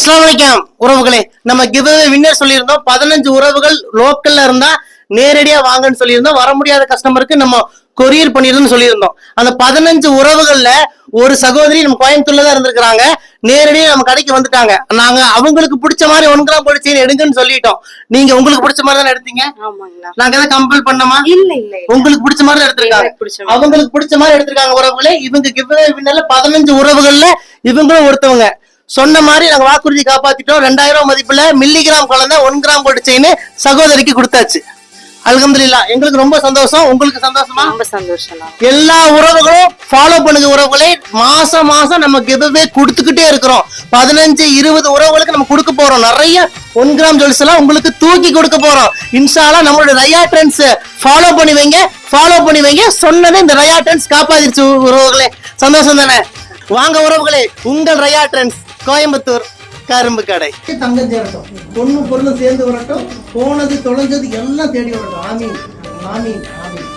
அஸ்ஸலாமு அலைக்கும் உறவுகளே, நம்ம கிவ்அவே வின்னர் சொல்லியிருந்தோம். 15 உறவுகள் லோக்கல்ல இருந்தா நேரடியா வாங்கன்னு சொல்லியிருந்தோம். வர முடியாத கஸ்டமருக்கு நம்ம கொரியர் பண்ணிருந்தோம்னு சொல்லியிருந்தோம். அந்த 15 உறவுகள்ல ஒரு சகோதரி நம்ம கோயம்புத்தூர்ல தான் இருந்திருக்காங்க. நேரடியா நம்ம கடைக்கு வந்துட்டாங்க. நாங்க அவங்களுக்கு பிடிச்ச மாதிரி 1 கிராம் கோல்டு செயின் எடுங்கன்னு சொல்லிட்டோம். நீங்க உங்களுக்கு பிடிச்ச மாதிரி தானே எடுத்தீங்க? நாங்க எதாவது கம்பல் பண்ணோமா? இல்ல இல்ல, உங்களுக்கு பிடிச்ச மாதிரி தான் எடுத்திருக்காங்க. அவங்களுக்கு பிடிச்ச மாதிரி எடுத்திருக்காங்க உறவுகளே. இவங்க கிவ்அவே வின்னர்ல 15 உறவுகள்ல இவங்களும் ஒருத்தவங்க. சொன்ன மாதிரி நாங்க வாக்குறுதி காப்பாத்திட்டோம். 2000 ரூபாய் மதிப்புல மில்லிகிராம் குழந்தை 1 கிராம் கோல்டு செயின் சகோதரிக்கு கொடுத்தாச்சு. அல்ஹம்துலில்லாஹ். எங்களுக்கு ரொம்ப சந்தோஷம். உங்களுக்கு சந்தோஷமா? ரொம்ப சந்தோஷம். எல்லா உறவுகளும் ஃபாலோ பண்ணுங்க உறவுகளே. மாசம் மாசம் நம்ம கிவ்அவே கொடுத்துக்கிட்டே இருக்கிறோம். 15-20 உறவுகளுக்கு நம்ம கொடுக்க போறோம். நிறைய 1 கிராம் ஜுவல்ஸ் எல்லாம் உங்களுக்கு தூக்கி கொடுக்க போறோம். இன்ஷா அல்லாஹ். நம்மளோட ரயா ட்ரெண்ட்ஸ் ஃபாலோ பண்ணி வைங்க. சொன்னதை இந்த ரயா ட்ரெண்ட்ஸ் காப்பாத்திருச்சு உறவுகளே. சந்தோஷம் தானே? வாங்க உறவுகளே, உங்கள் ரயா ட்ரெண்ட்ஸ், கோயம்புத்தூர் கரும்பு கடை. தங்கம் சேரட்டும், பொண்ணு பொருளும் சேர்ந்து வரட்டும், போனது தொலைஞ்சது எல்லாம் தேடி வரட்டும். ஆமீன் ஆமீன் ஆமீன்.